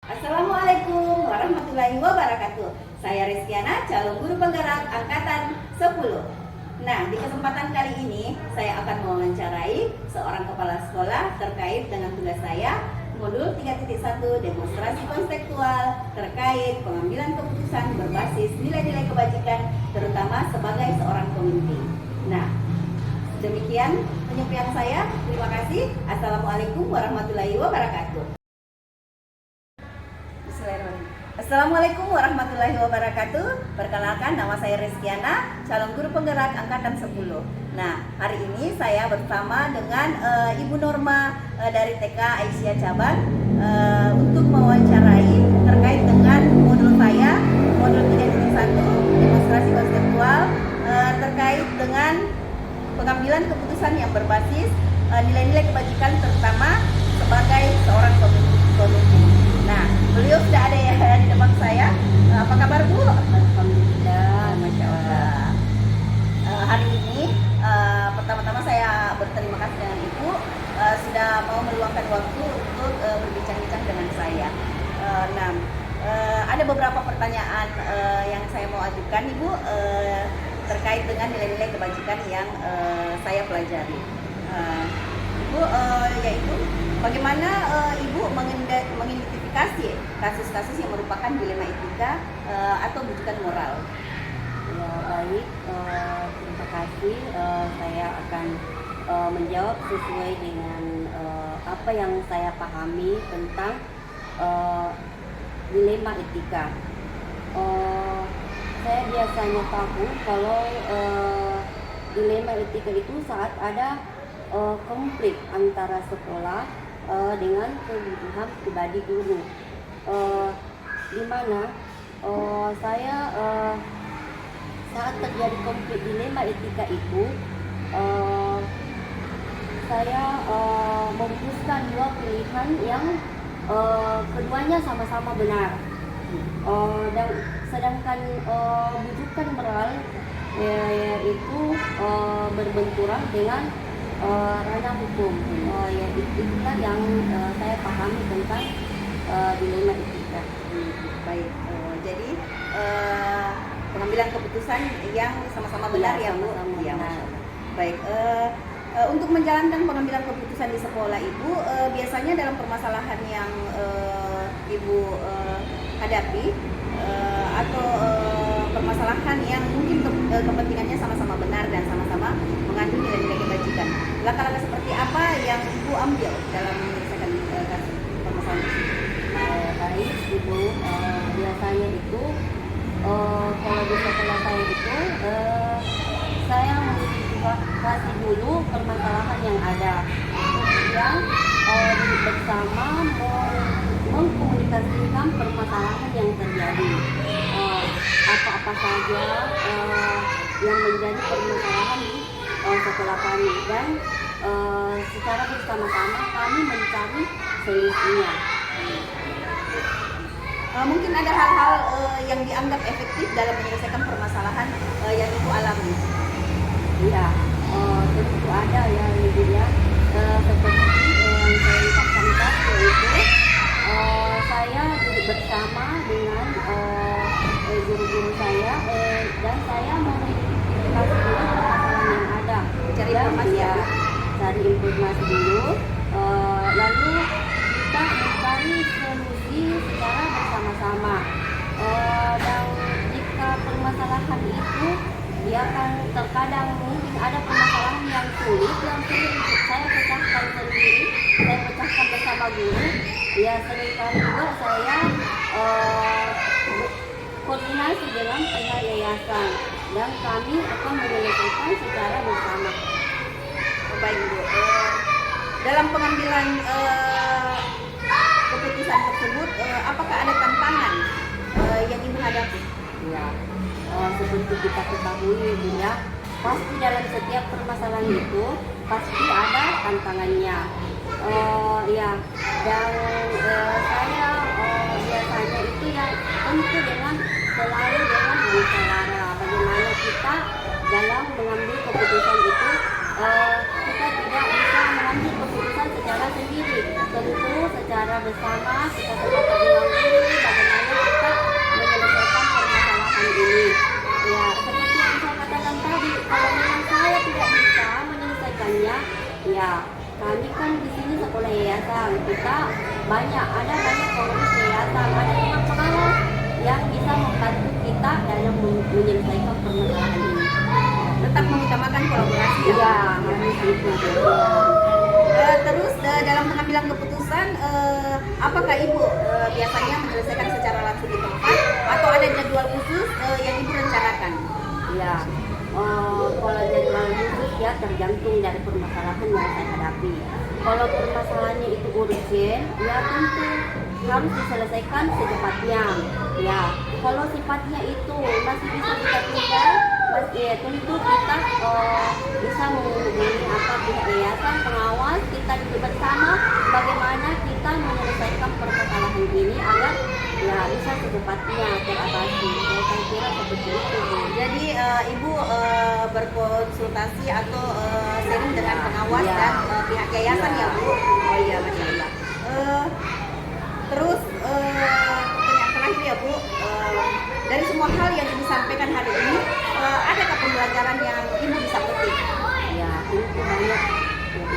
Assalamualaikum warahmatullahi wabarakatuh. Saya Rizkiana, calon guru penggerak angkatan 10. Nah, di kesempatan kali ini saya akan mewawancarai seorang kepala sekolah terkait dengan tugas saya modul 3.1 demonstrasi konseptual terkait pengambilan keputusan berbasis nilai-nilai kebajikan terutama sebagai seorang pemimpin. Nah, demikian penyampaian saya. Terima kasih. Assalamualaikum warahmatullahi wabarakatuh. Assalamualaikum warahmatullahi wabarakatuh. Perkenalkan, nama saya Rizkiana, calon guru penggerak angkatan 10. Nah, hari ini saya bersama dengan Ibu Norma dari TK Aisyah Cabang untuk mewawancarai terkait dengan modul saya, modul 3.1 demonstrasi konseptual terkait dengan pengambilan keputusan yang berbasis nilai-nilai kebajikan terutama sebagai seorang pemimpin. Nah, beliau sudah ada ya di depan saya. Apa kabar Bu? Alhamdulillah, Masya Allah. Hari ini pertama-tama saya berterima kasih dengan Ibu sudah mau meluangkan waktu untuk berbincang-bincang dengan saya. Nah, ada beberapa pertanyaan yang saya mau ajukan Ibu terkait dengan nilai-nilai kebajikan yang saya pelajari. Ibu, yaitu bagaimana Ibu mengidentifikasi kasus-kasus yang merupakan dilema etika atau bujukan moral? ya baik. Terima kasih. Saya akan menjawab sesuai dengan apa yang saya pahami tentang dilema etika. Saya biasanya tahu kalau dilema etika itu saat ada konflik antara sekolah dengan kebutuhan pribadi guru, di mana saya saat terjadi konflik dilema etika itu saya memutuskan dua pilihan yang keduanya sama-sama benar, dan sedangkan bujukan moral yaitu berbenturan dengan ranah hukum. Itulah yang saya pahami tentang dilema etika. Baik, jadi pengambilan keputusan yang sama-sama benar ya Bu? Ya, Masya Allah. Baik, untuk menjalankan pengambilan keputusan di sekolah Ibu, biasanya dalam permasalahan yang Ibu hadapi atau permasalahan yang mungkin kepentingannya sama-sama benar dan sama-sama mengandung nilai-nilai kebajikan, langkah-langkah seperti apa yang Ibu ambil dalam menyelesaikan permasalahan tersebut? Baik Ibu, biasanya itu kalau di sekolah saya itu saya kasih dulu permasalahan yang ada, kemudian bersama mengkomunikasikan permasalahan yang terjadi, apa-apa saja yang menjadi permasalahan di sekolah kami, dan secara bersama-sama kami mencari solusinya. Mungkin ada hal-hal yang dianggap efektif dalam menyelesaikan permasalahan yang Ibu alami. Iya, tentu ada ya Ibu ya. Seperti yang saya ucapkan tadi, yaitu saya duduk bersama dengan guru-guru saya, dan saya mengidentifikasi dulu permasalahan yang ada. Cari informasi ya. Cari informasi dulu, lalu kita mencari solusi secara bersama-sama. Dan jika permasalahan itu dia akan terkadang mungkin ada permasalahan yang sulit saya pecahkan sendiri, saya pecahkan bersama guru. Ya, seringkali juga saya koordinasi dengan pihak yayasan, dan kami akan menyelesaikan secara bersama. Baik Bu, dalam pengambilan keputusan tersebut, apakah ada tantangan yang Ibu hadapi? Ya, seperti kita ketahui Ibu ya, pasti dalam setiap permasalahan itu pasti ada tantangannya. Ya, dan saya biasanya itu yang tentu selalu dengan musyawarah. Bagaimana kita dalam mengambil keputusan itu, kita tidak bisa mengambil keputusan secara sendiri, tentu secara bersama kita sepakat dengan pengurus yayasan, ada teman pengawas yang bisa membantu kita dalam menyelesaikan permasalahan ini. Tetap mengutamakan kolaborasi ya. Iya, harus itu. Terus dalam pengambilan keputusan, apakah Ibu biasanya menyelesaikan secara langsung di tempat atau ada jadwal khusus yang Ibu rencanakan? Ya, kalau jadwal khusus ya tergantung dari permasalahan yang saya hadapi. Kalau permasalahannya itu urgent, ya tentu harus diselesaikan secepatnya. Ya, kalau sifatnya itu masih bisa kita tinggal, ya tentu kita bisa menghubungi pihak yayasan pengawas, kita duduk bersama bagaimana kita menyelesaikan permasalahan ini agar ya bisa secepatnya teratasi. Saya kira seperti itu. Jadi Ibu berkonsultasi atau sharing dengan pengawas Ya. dan pihak yayasan ya Bu? Oh iya, Masya Allah. Terus pertanyaan terakhir ya Bu, dari semua hal yang Ibu sampaikan hari ini, adakah pembelajaran yang Ibu bisa petik? Ya, itu banyak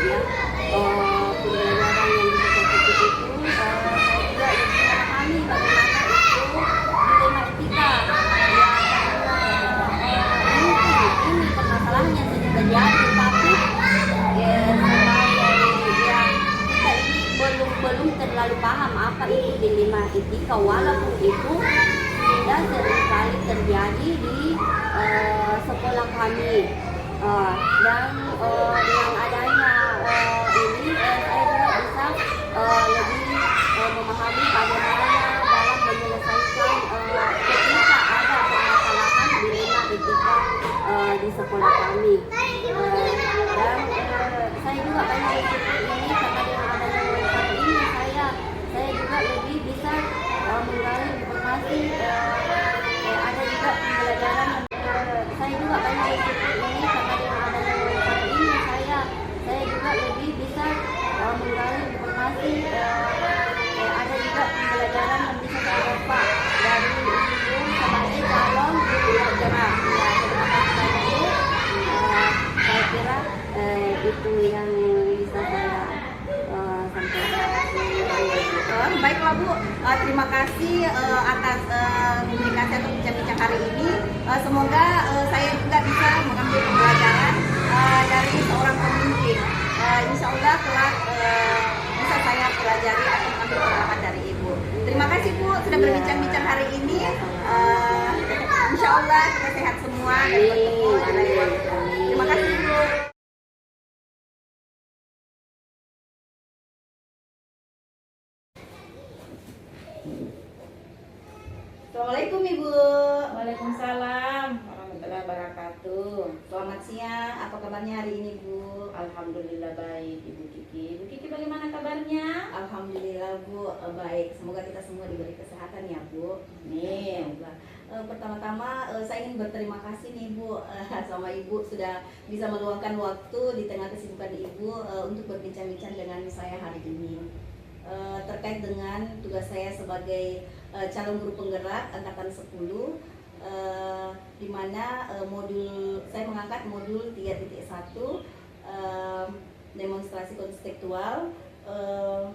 ya. Pembelajaran yang bisa saya petik itu saya juga lebih memahami bagaimana itu dilema etika. Ya, karena ini permasalahan yang sedang terjadi, tapi ya sebagai ya kita ini belum terlalu paham apa itu dilema etika, walaupun itu sudah seringkali terjadi di sekolah kami. Dan dengan adanya ini saya juga bisa lebih memahami bagaimana dalam menyelesaikan ketika ada permasalahan dilema etika di sekolah kami. Dan saya juga banyak bersyukur ini karena dengan adanya website ini saya juga lebih bisa menggali informasi. Ada juga pembelajaran saya juga banyak bersyukur ini karena dengan adanya website ini saya juga lebih bisa menggali informasi. Ada juga pembelajaran yang bisa saya dapat dari ibu sebagai calon pelajar. Ya, terima kasih banyak Bu. Saya kira itu yang bisa saya sampaikan. Baiklah Bu, terima kasih atas komunikasi atau bincang-bincang hari ini. Semoga saya juga bisa mengambil pembelajaran dari seorang pemimpin. Insya Allah kelak bisa saya pelajari atau mengambil pengalaman dari Ibu. Terima kasih Bu sudah berbincang-bincang hari ini. Insya Allah kita sehat semua dan bertemu di lain waktu. Terima kasih Bu. Assalamualaikum Ibu. Waalaikumsalam warahmatullahi wabarakatuh. Selamat siang. Apa kabarnya hari ini Bu? Alhamdulillah baik Ibu Kiki. Ibu Kiki bagaimana kabarnya? Alhamdulillah Bu, baik. Semoga kita semua diberi kesehatan ya Bu. Amin. Pertama-tama saya ingin berterima kasih nih Bu sama Ibu sudah bisa meluangkan waktu di tengah kesibukan Ibu untuk berbincang-bincang dengan saya hari ini. Terkait dengan tugas saya sebagai calon guru penggerak angkatan 10, di mana saya mengangkat modul 3.1 demonstrasi konstekstual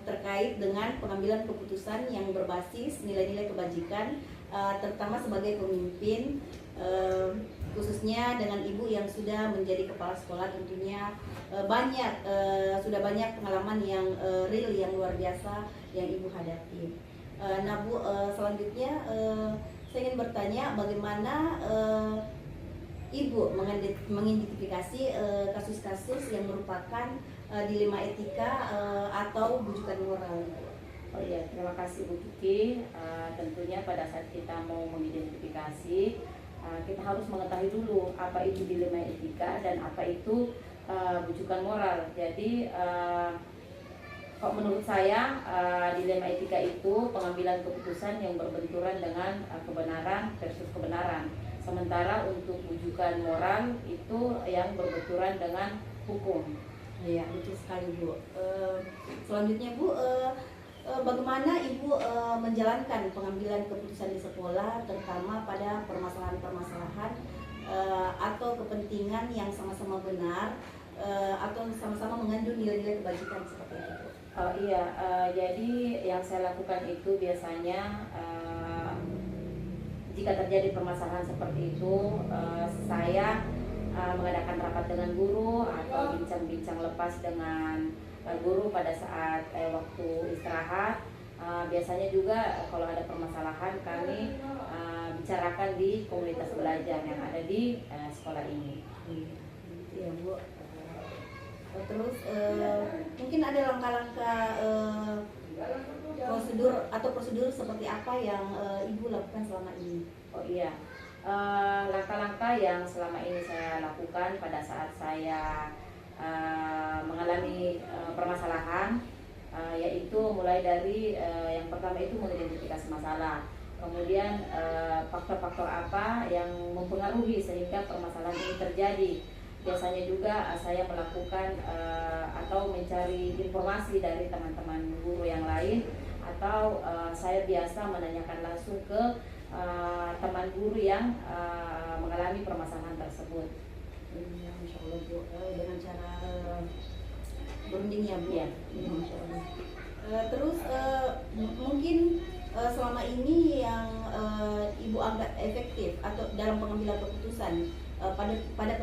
terkait dengan pengambilan keputusan yang berbasis nilai-nilai kebajikan, terutama sebagai pemimpin, khususnya dengan Ibu yang sudah menjadi kepala sekolah. Tentunya sudah banyak pengalaman yang real, yang luar biasa yang Ibu hadapi. Nah Bu, selanjutnya saya ingin bertanya bagaimana Ibu mengidentifikasi kasus-kasus yang merupakan dilema etika atau bujukan moral. Oh iya, terima kasih Bu Kiki. Tentunya pada saat kita mau mengidentifikasi, kita harus mengetahui dulu apa itu dilema etika dan apa itu bujukan moral. Jadi kok menurut saya dilema etika itu pengambilan keputusan yang berbenturan dengan kebenaran versus kebenaran. Sementara untuk bujukan moral itu yang berbenturan dengan hukum. Iya, betul sekali Bu. Selanjutnya Bu, bagaimana Ibu menjalankan pengambilan keputusan di sekolah, terutama pada permasalahan-permasalahan atau kepentingan yang sama-sama benar atau sama-sama mengandung nilai-nilai kebajikan seperti itu Bu? Oh iya, jadi yang saya lakukan itu biasanya jika terjadi permasalahan seperti itu, saya mengadakan rapat dengan guru atau bincang-bincang lepas dengan guru pada saat waktu istirahat. Biasanya juga kalau ada permasalahan kami bicarakan di komunitas belajar yang ada di sekolah ini. Iya Bu. Terus mungkin ada langkah-langkah prosedur seperti apa yang Ibu lakukan selama ini? Oh iya, langkah-langkah yang selama ini saya lakukan pada saat saya mengalami permasalahan, yaitu mulai dari yang pertama itu mengidentifikasi masalah, kemudian faktor-faktor apa yang mempengaruhi sehingga permasalahan ini terjadi. Biasanya juga saya melakukan atau mencari informasi dari teman-teman guru yang lain, atau saya biasa menanyakan langsung ke teman guru yang mengalami permasalahan tersebut. Ya, Masya Allah Bu, dengan cara berunding ya Bu. Iya. Masya Allah. Terus mungkin selama ini yang Ibu anggap efektif atau dalam pengambilan keputusan pada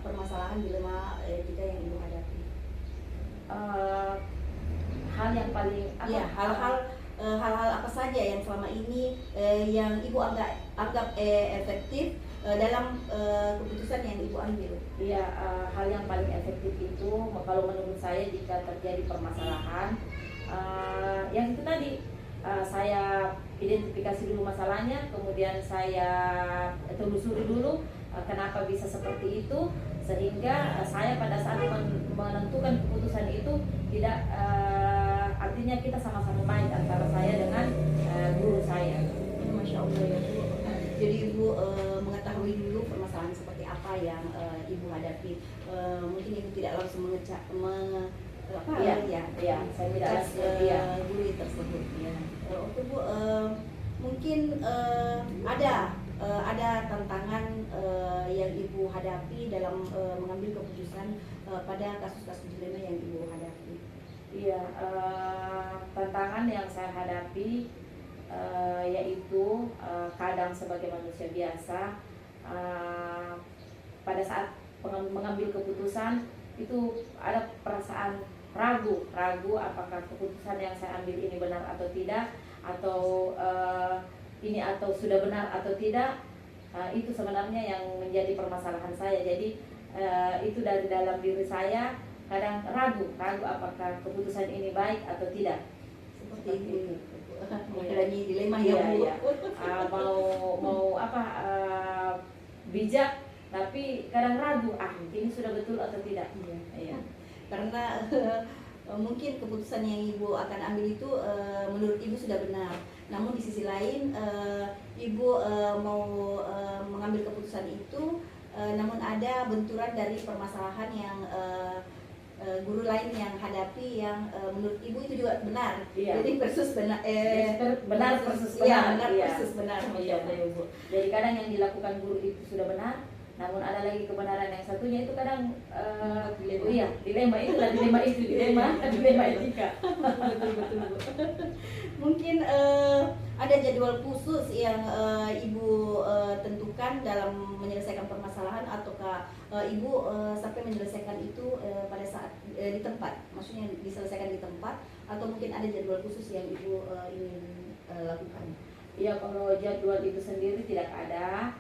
permasalahan dilema etika yang Ibu hadapi? Hal yang paling Iya, hal-hal apa saja yang selama ini yang Ibu anggap efektif dalam keputusan yang Ibu ambil? Iya, hal yang paling efektif itu kalau menurut saya jika terjadi permasalahan, yang itu tadi, saya identifikasi dulu masalahnya, kemudian saya telusuri dulu kenapa bisa seperti itu, sehingga saya pada saat menentukan keputusan itu tidak artinya kita sama-sama baik antara saya dengan guru saya. Masya Allah ya Bu. Jadi Ibu mengetahui dulu permasalahan seperti apa yang Ibu hadapi. Mungkin Ibu tidak langsung Iya, saya tidak langsung guru tersebut. Ya. Oke Bu, mungkin ada tantangan yang Ibu hadapi dalam mengambil keputusan pada kasus-kasus dilema yang Ibu hadapi. Iya, tantangan yang saya hadapi yaitu kadang sebagai manusia biasa, pada saat mengambil keputusan itu ada perasaan ragu apakah keputusan yang saya ambil ini benar atau tidak, atau ini atau sudah benar atau tidak. Itu sebenarnya yang menjadi permasalahan saya. Jadi itu dari dalam diri saya kadang ragu apakah keputusan ini baik atau tidak. Seperti itu mengalami dilema ya Bu. Iya. Mau bijak, tapi kadang ragu ini sudah betul atau tidak. Iya. Karena mungkin keputusan yang Ibu akan ambil itu menurut Ibu sudah benar. Namun di sisi lain Ibu mau mengambil keputusan itu, namun ada benturan dari permasalahan yang guru lain yang hadapi yang menurut Ibu itu juga benar. Iya. Jadi versus benar benar versus benar. benar. Iya, versus benar. Iya. Bu. Jadi kadang yang dilakukan guru itu sudah benar, namun ada lagi kebenaran yang satunya itu kadang dilema etika. Betul Bu. Mungkin ada jadwal khusus yang Ibu tentukan dalam menyelesaikan permasalahan, ataukah Ibu sampai menyelesaikan itu pada saat di tempat, maksudnya diselesaikan di tempat, atau mungkin ada jadwal khusus yang Ibu ingin lakukan? Iya, kalau jadwal itu sendiri tidak ada,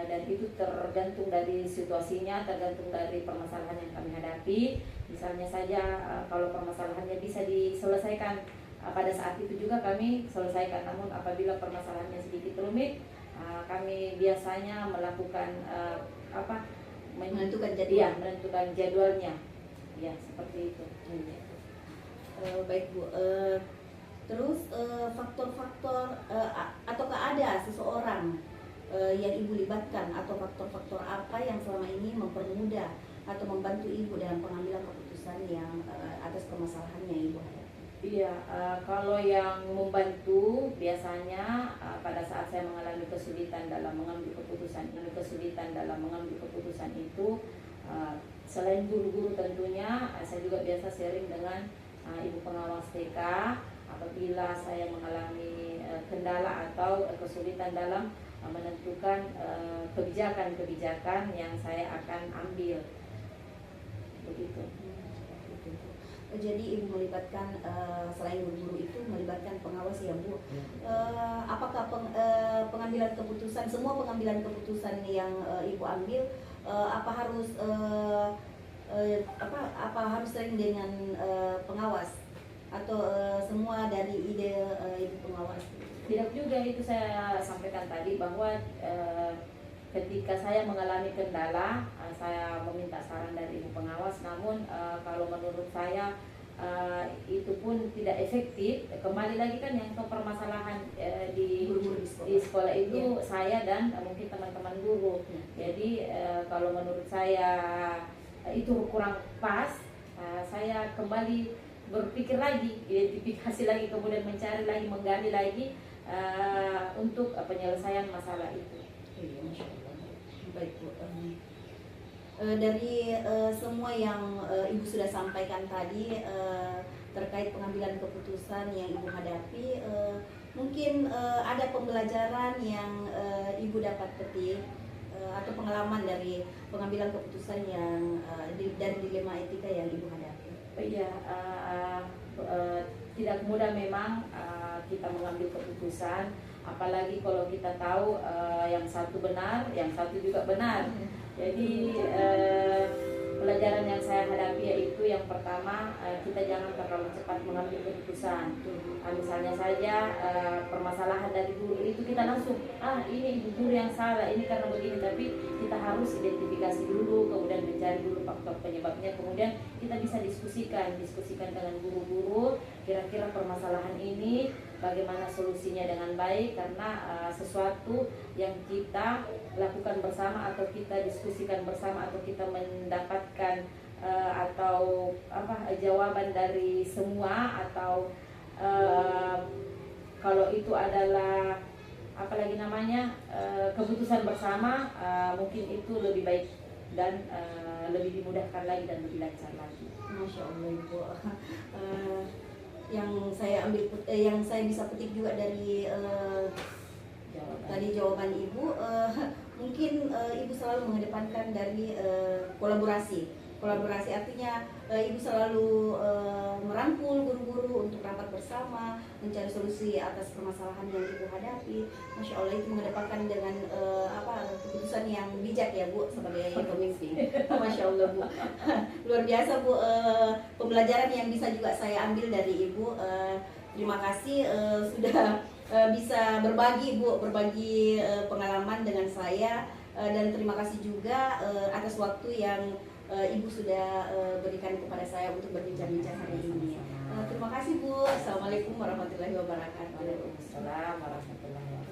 dan itu tergantung dari situasinya, tergantung dari permasalahan yang kami hadapi. Misalnya saja kalau permasalahannya bisa diselesaikan pada saat itu juga kami selesaikan, namun apabila permasalahannya sedikit rumit, kami biasanya melakukan menentukan jadwal. Iya, menentukan jadwalnya. Ya, seperti itu. Baik Bu. Terus faktor-faktor ataukah ada seseorang yang Ibu libatkan, atau faktor-faktor apa yang selama ini mempermudah atau membantu Ibu dalam pengambilan keputusan yang atas permasalahan yang Ibu hadapi? Iya, kalau yang membantu biasanya pada saat saya mengalami kesulitan dalam mengambil keputusan itu, selain guru-guru tentunya, saya juga biasa sharing dengan Ibu pengawas TK, apabila saya mengalami kendala atau kesulitan dalam menentukan kebijakan-kebijakan yang saya akan ambil, begitu. Jadi ibu melibatkan selain guru-guru itu melibatkan pengawas ya Bu. Apakah pengambilan keputusan, semua pengambilan keputusan yang ibu ambil apa harus apa harus sering dengan pengawas atau semua dari ide ibu pengawas? Tidak juga, itu saya sampaikan tadi bahwa ketika saya mengalami kendala, saya meminta saran dari ibu pengawas. Namun kalau menurut saya itu pun tidak efektif. Kembali lagi kan yang permasalahan di sekolah itu saya dan mungkin teman-teman guru. Jadi kalau menurut saya itu kurang pas, saya kembali berpikir lagi, identifikasi lagi, kemudian mencari lagi, menggali lagi untuk penyelesaian masalah itu. Iya, Masya Allah. Baik Bu. Dari semua yang ibu sudah sampaikan tadi terkait pengambilan keputusan yang ibu hadapi, mungkin ada pembelajaran yang ibu dapat petik atau pengalaman dari pengambilan keputusan yang dari dilema etika yang ibu hadapi. Iya, tidak mudah memang kita mengambil keputusan, apalagi kalau kita tahu yang satu benar, yang satu juga benar. Jadi pelajaran yang saya hadapi yaitu yang pertama, kita jangan terlalu cepat mengambil keputusan. Misalnya saja permasalahan dari guru itu kita langsung ini ibu guru yang salah, ini karena begini, tapi kita harus identifikasi dulu, kemudian mencari dulu faktor penyebabnya, kemudian kita bisa diskusikan dengan guru-guru kira-kira permasalahan ini bagaimana solusinya dengan baik, karena sesuatu yang kita lakukan bersama atau kita diskusikan bersama atau kita mendapatkan atau jawaban dari semua, atau kalau itu adalah keputusan bersama, mungkin itu lebih baik dan lebih dimudahkan lagi dan lebih lancar lagi. Masya Allah Ibu. Yang saya bisa petik juga dari tadi jawaban Ibu, mungkin Ibu selalu mengedepankan dari kolaborasi artinya Ibu selalu merangkul guru-guru untuk rapat bersama, mencari solusi atas permasalahan yang Ibu hadapi. Masya Allah, itu mengedepankan dengan keputusan yang bijak ya Bu sebagai pemimpin. Masya Allah Bu. Luar biasa Bu, pembelajaran yang bisa juga saya ambil dari Ibu. Terima kasih sudah bisa berbagi pengalaman dengan saya, dan terima kasih juga atas waktu yang Ibu sudah berikan kepada saya untuk berbincang-bincang hari ini. Terima kasih Bu. Assalamualaikum warahmatullahi wabarakatuh. Waalaikumsalam warahmatullahi wabarakatuh.